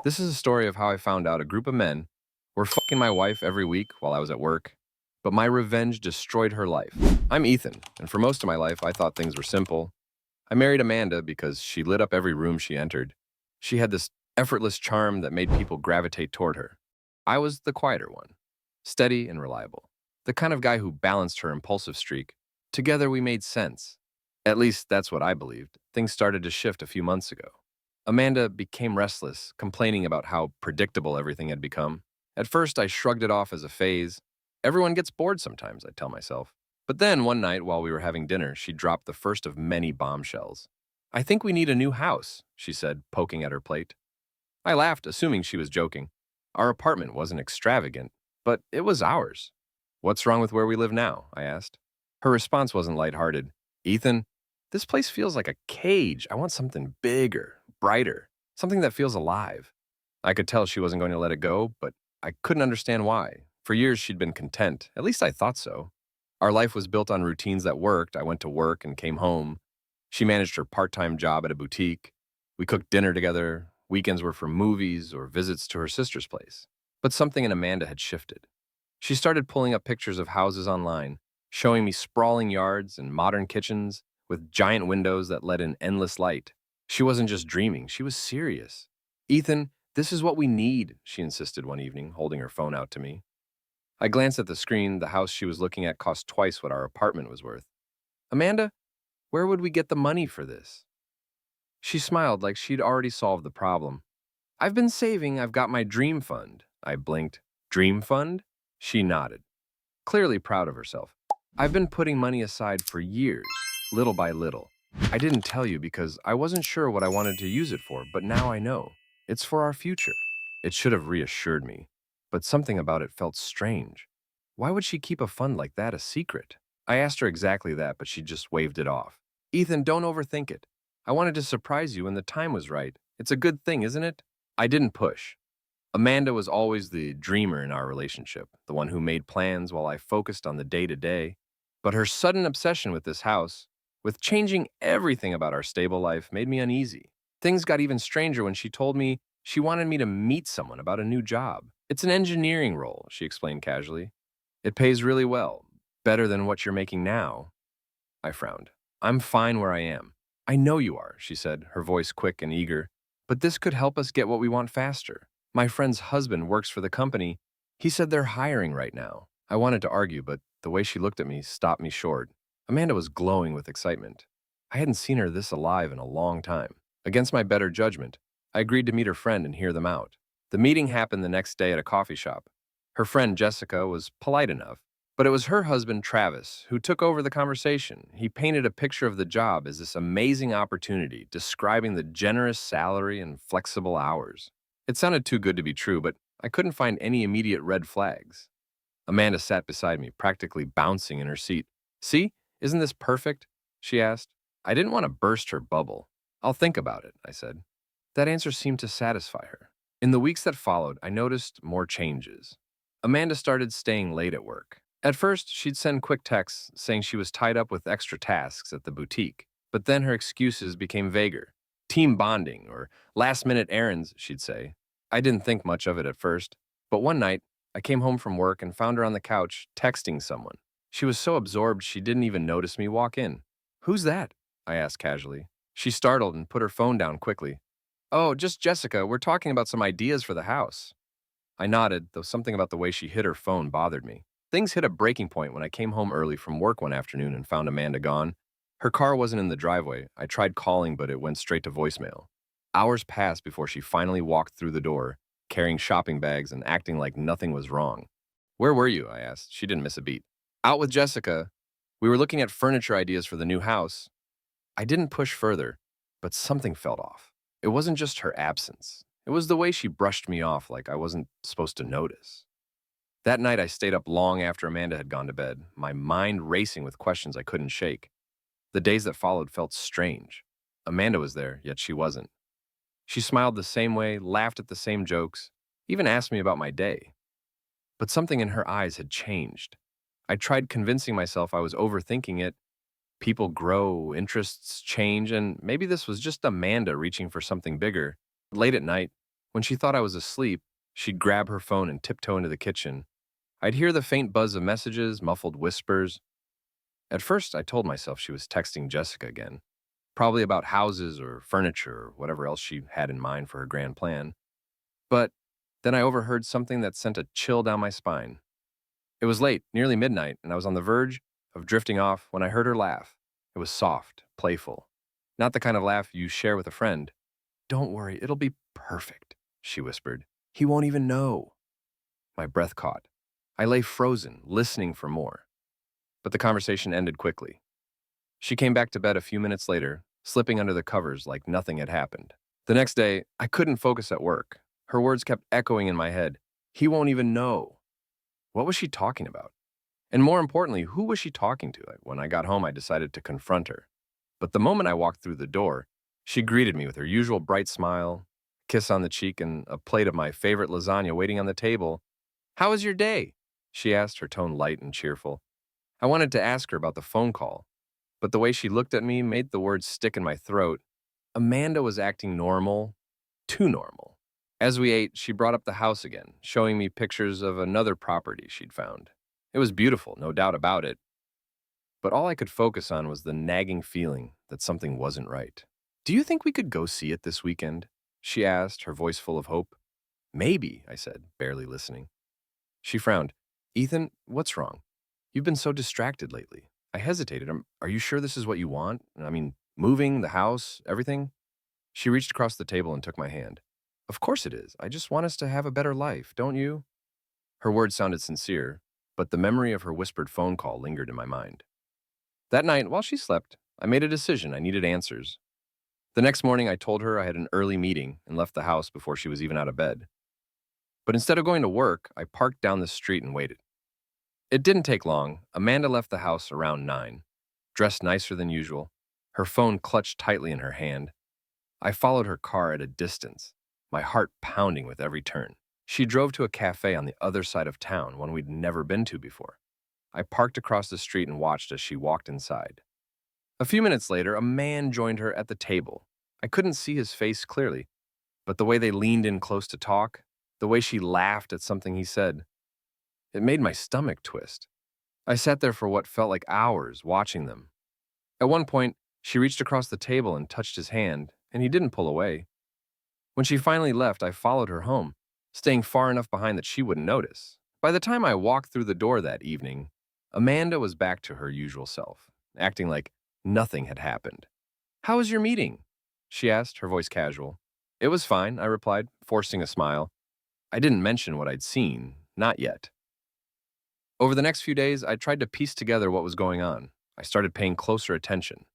This is a story of how I found out a group of men were fucking my wife every week while I was at work, but my revenge destroyed her life. I'm Ethan, and for most of my life, I thought things were simple. I married Amanda because she lit up every room she entered. She had this effortless charm that made people gravitate toward her. I was the quieter one, steady and reliable, the kind of guy who balanced her impulsive streak. Together, we made sense. At least that's what I believed. Things started to shift a few months ago. Amanda became restless, complaining about how predictable everything had become. At first, I shrugged it off as a phase. Everyone gets bored sometimes, I tell myself. But then, one night while we were having dinner, she dropped the first of many bombshells. "I think we need a new house," she said, poking at her plate. I laughed, assuming she was joking. Our apartment wasn't extravagant, but it was ours. "What's wrong with where we live now?" I asked. Her response wasn't lighthearted. "Ethan, this place feels like a cage. I want something bigger, brighter, something that feels alive." I could tell she wasn't going to let it go, but I couldn't understand why. For years, she'd been content. At least I thought so. Our life was built on routines that worked. I went to work and came home. She managed her part-time job at a boutique. We cooked dinner together. Weekends were for movies or visits to her sister's place. But something in Amanda had shifted. She started pulling up pictures of houses online, showing me sprawling yards and modern kitchens with giant windows that let in endless light. She wasn't just dreaming, she was serious. "Ethan, this is what we need," she insisted one evening, holding her phone out to me. I glanced at the screen. The house she was looking at cost twice what our apartment was worth. "Amanda, where would we get the money for this?" She smiled like she'd already solved the problem. "I've been saving. I've got my dream fund." I blinked. "Dream fund?" She nodded, clearly proud of herself. "I've been putting money aside for years, little by little. I didn't tell you because I wasn't sure what I wanted to use it for, but now I know. It's for our future." It should have reassured me, but something about it felt strange. Why would she keep a fund like that a secret? I asked her exactly that, but she just waved it off. "Ethan, don't overthink it. I wanted to surprise you when the time was right. It's a good thing, isn't it?" I didn't push. Amanda was always the dreamer in our relationship, the one who made plans while I focused on the day-to-day. But her sudden obsession with this house, with changing everything about our stable life, made me uneasy. Things got even stranger when she told me she wanted me to meet someone about a new job. "It's an engineering role," she explained casually. "It pays really well, better than what you're making now." I frowned. "I'm fine where I am." "I know you are," she said, her voice quick and eager. "But this could help us get what we want faster. My friend's husband works for the company. He said they're hiring right now." I wanted to argue, but the way she looked at me stopped me short. Amanda was glowing with excitement. I hadn't seen her this alive in a long time. Against my better judgment, I agreed to meet her friend and hear them out. The meeting happened the next day at a coffee shop. Her friend Jessica was polite enough, but it was her husband, Travis, who took over the conversation. He painted a picture of the job as this amazing opportunity, describing the generous salary and flexible hours. It sounded too good to be true, but I couldn't find any immediate red flags. Amanda sat beside me, practically bouncing in her seat. "See, isn't this perfect?" she asked. I didn't want to burst her bubble. "I'll think about it," I said. That answer seemed to satisfy her. In the weeks that followed, I noticed more changes. Amanda started staying late at work. At first, she'd send quick texts saying she was tied up with extra tasks at the boutique, but then her excuses became vaguer. "Team bonding" or "last-minute errands," she'd say. I didn't think much of it at first, but one night, I came home from work and found her on the couch texting someone. She was so absorbed she didn't even notice me walk in. "Who's that?" I asked casually. She startled and put her phone down quickly. "Oh, just Jessica. We're talking about some ideas for the house." I nodded, though something about the way she hid her phone bothered me. Things hit a breaking point when I came home early from work one afternoon and found Amanda gone. Her car wasn't in the driveway. I tried calling, but it went straight to voicemail. Hours passed before she finally walked through the door, carrying shopping bags and acting like nothing was wrong. "Where were you?" I asked. She didn't miss a beat. "Out with Jessica. We were looking at furniture ideas for the new house." I didn't push further, but something felt off. It wasn't just her absence. It was the way she brushed me off like I wasn't supposed to notice. That night, I stayed up long after Amanda had gone to bed, my mind racing with questions I couldn't shake. The days that followed felt strange. Amanda was there, yet she wasn't. She smiled the same way, laughed at the same jokes, even asked me about my day. But something in her eyes had changed. I tried convincing myself I was overthinking it. People grow, interests change, and maybe this was just Amanda reaching for something bigger. Late at night, When she thought I was asleep, she'd grab her phone and tiptoe into the kitchen. I'd hear the faint buzz of messages, muffled whispers. At first, I told myself she was texting Jessica again, probably about houses or furniture or whatever else she had in mind for her grand plan. But then I overheard something that sent a chill down my spine. It was late, nearly midnight, and I was on the verge of drifting off when I heard her laugh. It was soft, playful. Not the kind of laugh you share with a friend. "Don't worry, it'll be perfect," she whispered. "He won't even know." My breath caught. I lay frozen, listening for more. But the conversation ended quickly. She came back to bed a few minutes later, slipping under the covers like nothing had happened. The next day, I couldn't focus at work. Her words kept echoing in my head. "He won't even know." What was she talking about? And more importantly, who was she talking to? When I got home, I decided to confront her. But the moment I walked through the door, she greeted me with her usual bright smile, kiss on the cheek, and a plate of my favorite lasagna waiting on the table. "How was your day?" she asked, her tone light and cheerful. I wanted to ask her about the phone call, but the way she looked at me made the words stick in my throat. Amanda was acting normal, too normal. As we ate, she brought up the house again, showing me pictures of another property she'd found. It was beautiful, no doubt about it, but all I could focus on was the nagging feeling that something wasn't right. "Do you think we could go see it this weekend?" she asked, her voice full of hope. "Maybe," I said, barely listening. She frowned. "Ethan, what's wrong? You've been so distracted lately." I hesitated. Are you sure this is what you want? I mean, moving, the house, everything?" She reached across the table and took my hand. "Of course it is. I just want us to have a better life, don't you?" Her words sounded sincere, but the memory of her whispered phone call lingered in my mind. That night, while she slept, I made a decision. I needed answers. The next morning, I told her I had an early meeting and left the house before she was even out of bed. But instead of going to work, I parked down the street and waited. It didn't take long. Amanda left the house around 9, dressed nicer than usual, her phone clutched tightly in her hand. I followed her car at a distance, my heart pounding with every turn. She drove to a cafe on the other side of town, one we'd never been to before. I parked across the street and watched as she walked inside. A few minutes later, a man joined her at the table. I couldn't see his face clearly, but the way they leaned in close to talk, the way she laughed at something he said, it made my stomach twist. I sat there for what felt like hours, watching them. At one point, she reached across the table and touched his hand, and he didn't pull away. When she finally left, I followed her home, staying far enough behind that she wouldn't notice. By the time I walked through the door that evening, Amanda was back to her usual self, acting like nothing had happened. "How was your meeting?" she asked, her voice casual. "It was fine," I replied, forcing a smile. I didn't mention what I'd seen, not yet. Over the next few days, I tried to piece together what was going on. I started paying closer attention.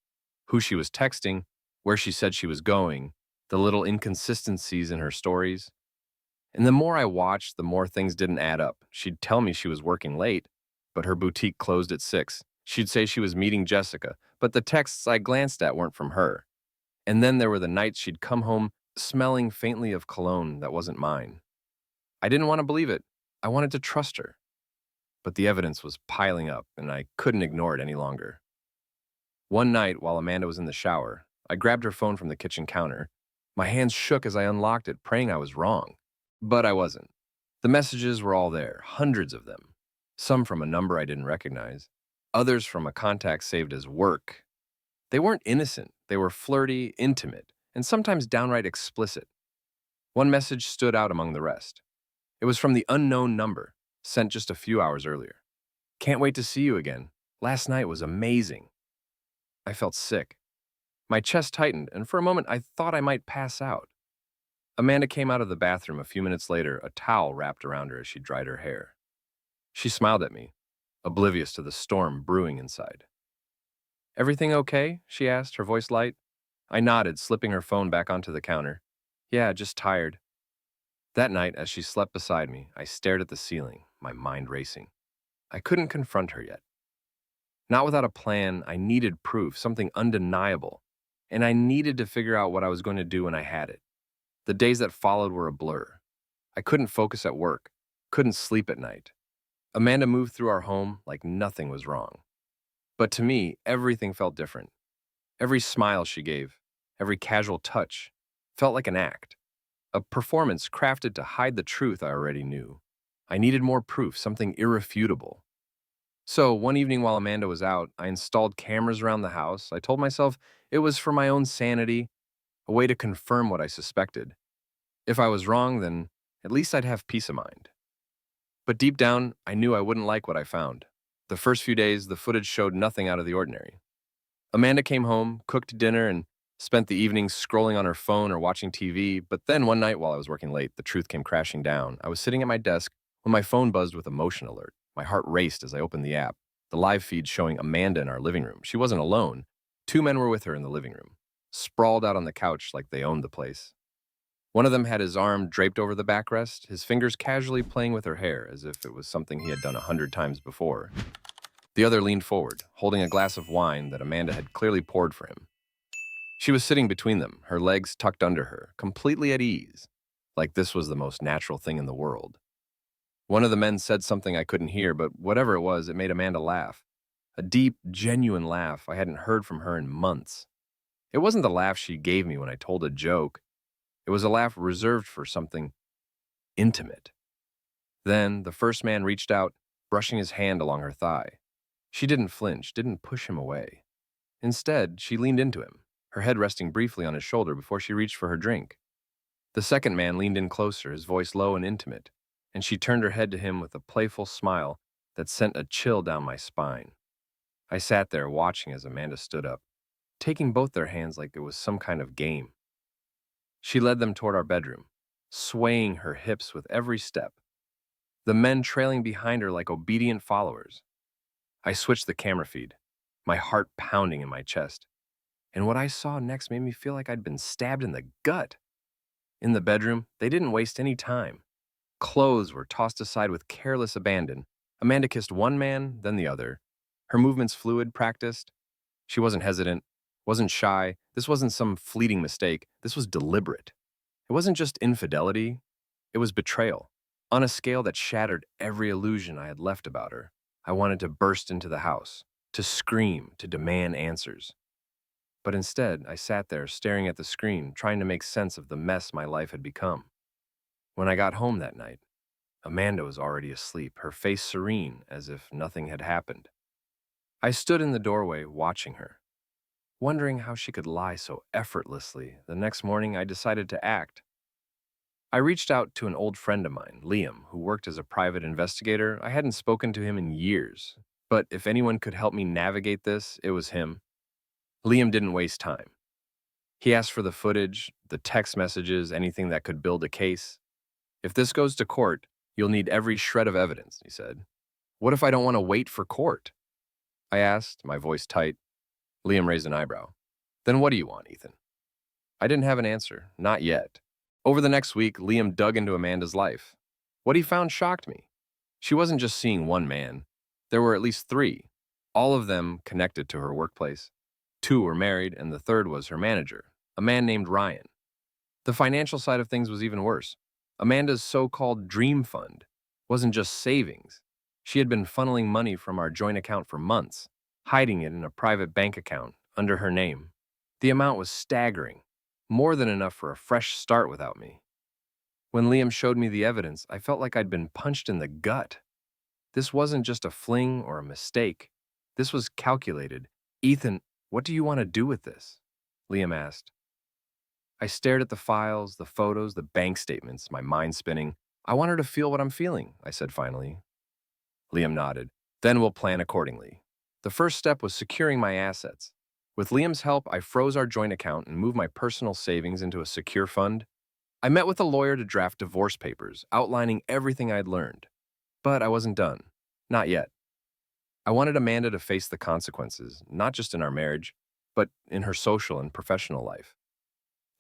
Who she was texting, where she said she was going, the little inconsistencies in her stories. And the more I watched, the more things didn't add up. She'd tell me she was working late, but her boutique closed at 6. She'd say she was meeting Jessica, but the texts I glanced at weren't from her. And then there were the nights she'd come home smelling faintly of cologne that wasn't mine. I didn't want to believe it. I wanted to trust her. But the evidence was piling up, and I couldn't ignore it any longer. One night, while Amanda was in the shower, I grabbed her phone from the kitchen counter. My hands shook as I unlocked it, praying I was wrong. But I wasn't. The messages were all there, hundreds of them. Some from a number I didn't recognize, others from a contact saved as work. They weren't innocent. They were flirty, intimate, and sometimes downright explicit. One message stood out among the rest. It was from the unknown number, sent just a few hours earlier. "Can't wait to see you again. Last night was amazing." I felt sick. My chest tightened, and for a moment I thought I might pass out. Amanda came out of the bathroom a few minutes later, a towel wrapped around her as she dried her hair. She smiled at me, oblivious to the storm brewing inside. "Everything okay?" she asked, her voice light. I nodded, slipping her phone back onto the counter. "Yeah, just tired." That night, as she slept beside me, I stared at the ceiling, my mind racing. I couldn't confront her yet. Not without a plan. I needed proof, something undeniable, and I needed to figure out what I was going to do when I had it. The days that followed were a blur. I couldn't focus at work, couldn't sleep at night. Amanda moved through our home like nothing was wrong. But to me, everything felt different. Every smile she gave, every casual touch, felt like an act. a performance crafted to hide the truth I already knew. I needed more proof, something irrefutable. So, one evening while Amanda was out, I installed cameras around the house. I told myself it was for my own sanity, a way to confirm what I suspected. If I was wrong, then at least I'd have peace of mind. But deep down, I knew I wouldn't like what I found. The first few days, the footage showed nothing out of the ordinary. Amanda came home, cooked dinner, and spent the evenings scrolling on her phone or watching TV. But then one night while I was working late, the truth came crashing down. I was sitting at my desk when my phone buzzed with a motion alert. My heart raced as I opened the app. The live feed showing Amanda in our living room. She wasn't alone. Two men were with her in the living room, sprawled out on the couch like they owned the place. One of them had his arm draped over the backrest, his fingers casually playing with her hair as if it was something he had done 100 times before. The other leaned forward, holding a glass of wine that Amanda had clearly poured for him. She was sitting between them, her legs tucked under her, completely at ease, like this was the most natural thing in the world. One of the men said something I couldn't hear, but whatever it was, it made Amanda laugh. A deep, genuine laugh I hadn't heard from her in months. It wasn't the laugh she gave me when I told a joke. It was a laugh reserved for something intimate. Then the first man reached out, brushing his hand along her thigh. She didn't flinch, didn't push him away. Instead, she leaned into him, her head resting briefly on his shoulder before she reached for her drink. The second man leaned in closer, his voice low and intimate, and she turned her head to him with a playful smile that sent a chill down my spine. I sat there watching as Amanda stood up, taking both their hands like it was some kind of game. She led them toward our bedroom, swaying her hips with every step, the men trailing behind her like obedient followers. I switched the camera feed, my heart pounding in my chest, and what I saw next made me feel like I'd been stabbed in the gut. In the bedroom, they didn't waste any time. Clothes were tossed aside with careless abandon. Amanda kissed one man, then the other. Her movements fluid, practiced. She wasn't hesitant, wasn't shy. This wasn't some fleeting mistake. This was deliberate. It wasn't just infidelity, it was betrayal. On a scale that shattered every illusion I had left about her, I wanted to burst into the house, to scream, to demand answers. But instead, I sat there staring at the screen, trying to make sense of the mess my life had become. When I got home that night, Amanda was already asleep, her face serene as if nothing had happened. I stood in the doorway watching her, wondering how she could lie so effortlessly. The next morning, I decided to act. I reached out to an old friend of mine, Liam, who worked as a private investigator. I hadn't spoken to him in years, but if anyone could help me navigate this, it was him. Liam didn't waste time. He asked for the footage, the text messages, anything that could build a case. If this goes to court, you'll need every shred of evidence, he said. What if I don't want to wait for court? I asked, my voice tight. Liam raised an eyebrow. Then what do you want, Ethan? I didn't have an answer, not yet. Over the next week, Liam dug into Amanda's life. What he found shocked me. She wasn't just seeing one man. There were at least three, all of them connected to her workplace. Two were married, and the third was her manager, a man named Ryan. The financial side of things was even worse. Amanda's so-called dream fund wasn't just savings. She had been funneling money from our joint account for months, hiding it in a private bank account under her name. The amount was staggering, more than enough for a fresh start without me. When Liam showed me the evidence, I felt like I'd been punched in the gut. This wasn't just a fling or a mistake. This was calculated. Ethan, what do you want to do with this? Liam asked. I stared at the files, the photos, the bank statements, my mind spinning. I want her to feel what I'm feeling, I said finally. Liam nodded. Then we'll plan accordingly. The first step was securing my assets. With Liam's help, I froze our joint account and moved my personal savings into a secure fund. I met with a lawyer to draft divorce papers, outlining everything I'd learned. But I wasn't done. Not yet. I wanted Amanda to face the consequences, not just in our marriage, but in her social and professional life.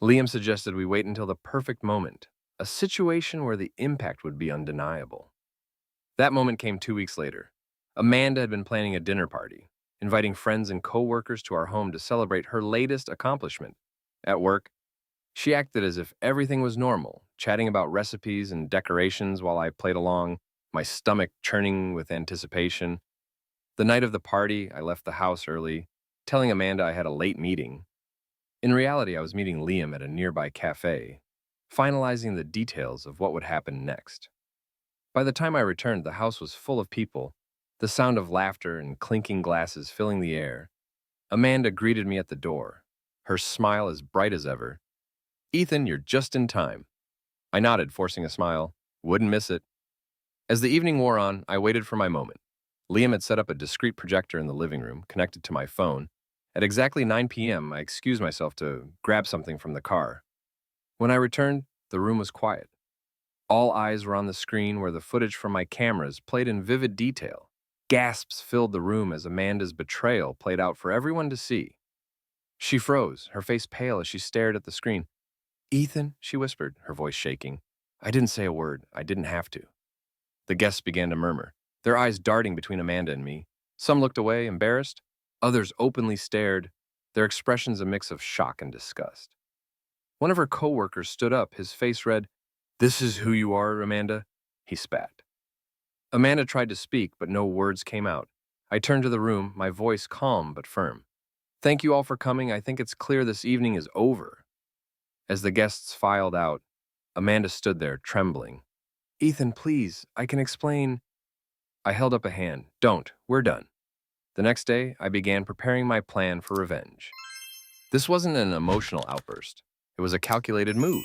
Liam suggested we wait until the perfect moment, a situation where the impact would be undeniable. That moment came 2 weeks later. Amanda had been planning a dinner party, inviting friends and co-workers to our home to celebrate her latest accomplishment. At work, she acted as if everything was normal, chatting about recipes and decorations while I played along, my stomach churning with anticipation. The night of the party, I left the house early, telling Amanda I had a late meeting. In reality, I was meeting Liam at a nearby cafe. finalizing the details of what would happen next. By the time I returned, the house was full of people, the sound of laughter and clinking glasses filling the air. Amanda greeted me at the door, her smile as bright as ever. "Ethan, you're just in time." I nodded, forcing a smile. Wouldn't miss it. As the evening wore on, I waited for my moment. Liam had set up a discreet projector in the living room, connected to my phone. At exactly 9 p.m., I excused myself to grab something from the car. When I returned, the room was quiet. All eyes were on the screen where the footage from my cameras played in vivid detail. Gasps filled the room as Amanda's betrayal played out for everyone to see. She froze, her face pale as she stared at the screen. "Ethan," she whispered, her voice shaking. I didn't say a word. I didn't have to. The guests began to murmur, their eyes darting between Amanda and me. Some looked away, embarrassed. Others openly stared, their expressions a mix of shock and disgust. One of her coworkers stood up, his face red. "This is who you are, Amanda?" He spat. Amanda tried to speak, but no words came out. I turned to the room, my voice calm but firm. "Thank you all for coming. I think it's clear this evening is over." As the guests filed out, Amanda stood there, trembling. "Ethan, please, I can explain." I held up a hand. "Don't, we're done." The next day, I began preparing my plan for revenge. This wasn't an emotional outburst. It was a calculated move.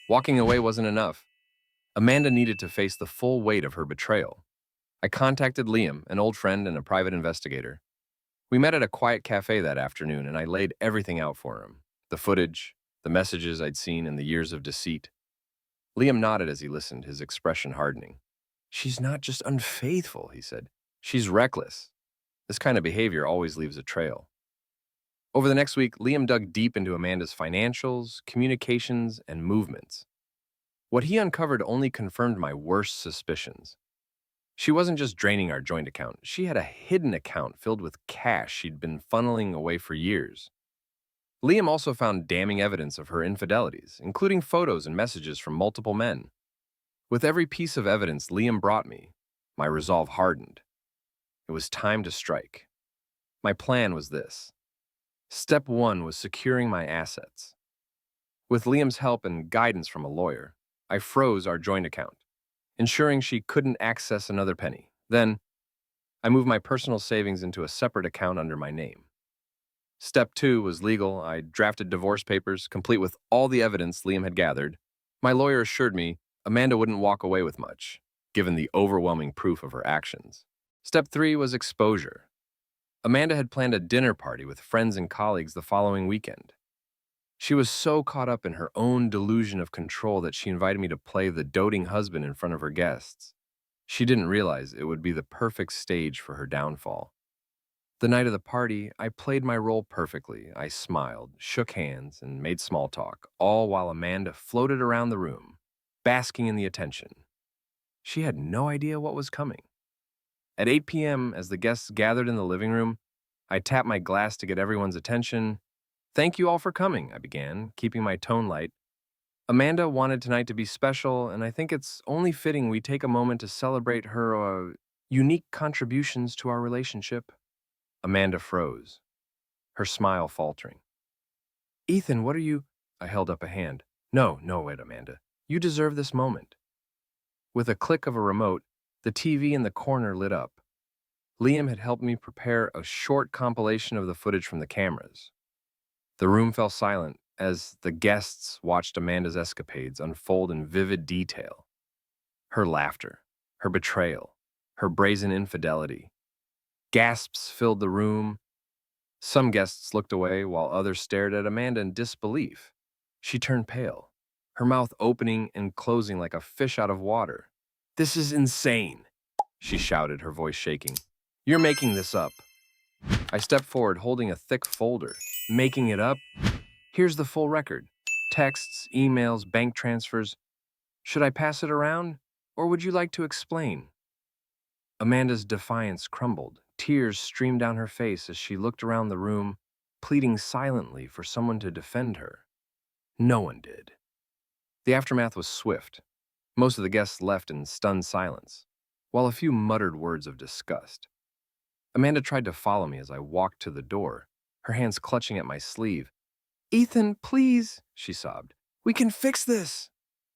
Walking away wasn't enough. Amanda needed to face the full weight of her betrayal. I contacted Liam, an old friend and a private investigator. We met at a quiet cafe that afternoon, and I laid everything out for him. The footage, the messages I'd seen, and the years of deceit. Liam nodded as he listened, his expression hardening. "She's not just unfaithful," he said. "She's reckless. This kind of behavior always leaves a trail." Over the next week, Liam dug deep into Amanda's financials, communications, and movements. What he uncovered only confirmed my worst suspicions. She wasn't just draining our joint account. She had a hidden account filled with cash she'd been funneling away for years. Liam also found damning evidence of her infidelities, including photos and messages from multiple men. With every piece of evidence Liam brought me, my resolve hardened. It was time to strike. My plan was this. Step 1 was securing my assets. With Liam's help and guidance from a lawyer, I froze our joint account, ensuring she couldn't access another penny. Then, I moved my personal savings into a separate account under my name. Step 2 was legal. I drafted divorce papers, complete with all the evidence Liam had gathered. My lawyer assured me Amanda wouldn't walk away with much, given the overwhelming proof of her actions. Step 3 was exposure. Amanda had planned a dinner party with friends and colleagues the following weekend. She was so caught up in her own delusion of control that she invited me to play the doting husband in front of her guests. She didn't realize it would be the perfect stage for her downfall. The night of the party, I played my role perfectly. I smiled, shook hands, and made small talk, all while Amanda floated around the room, basking in the attention. She had no idea what was coming. At 8 p.m., as the guests gathered in the living room, I tapped my glass to get everyone's attention. "Thank you all for coming," I began, keeping my tone light. "Amanda wanted tonight to be special, and I think it's only fitting we take a moment to celebrate her unique contributions to our relationship." Amanda froze, her smile faltering. "Ethan, what are you—" I held up a hand. No, wait, Amanda. You deserve this moment." With a click of a remote, the TV in the corner lit up. Liam had helped me prepare a short compilation of the footage from the cameras. The room fell silent as the guests watched Amanda's escapades unfold in vivid detail. Her laughter, her betrayal, her brazen infidelity. Gasps filled the room. Some guests looked away while others stared at Amanda in disbelief. She turned pale, her mouth opening and closing like a fish out of water. "This is insane," she shouted, her voice shaking. "You're making this up." I stepped forward, holding a thick folder. "Making it up? Here's the full record. Texts, emails, bank transfers. Should I pass it around, or would you like to explain?" Amanda's defiance crumbled. Tears streamed down her face as she looked around the room, pleading silently for someone to defend her. No one did. The aftermath was swift. Most of the guests left in stunned silence, while a few muttered words of disgust. Amanda tried to follow me as I walked to the door, her hands clutching at my sleeve. "Ethan, please," she sobbed. "We can fix this."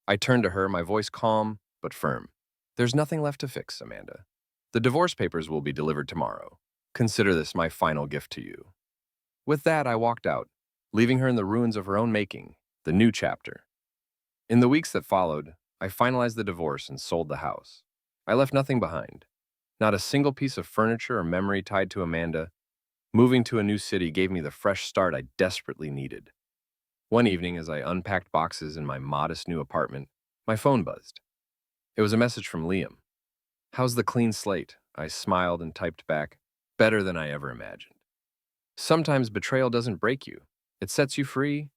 I turned to her, my voice calm but firm. There's nothing left to fix, Amanda. The divorce papers will be delivered tomorrow. Consider this my final gift to you. With that, I walked out, leaving her in the ruins of her own making, the new chapter. In the weeks that followed, I finalized the divorce and sold the house. I left nothing behind. Not a single piece of furniture or memory tied to Amanda. Moving to a new city gave me the fresh start I desperately needed. One evening, as I unpacked boxes in my modest new apartment, my phone buzzed. It was a message from Liam. "How's the clean slate?" I smiled and typed back, "Better than I ever imagined." Sometimes betrayal doesn't break you. It sets you free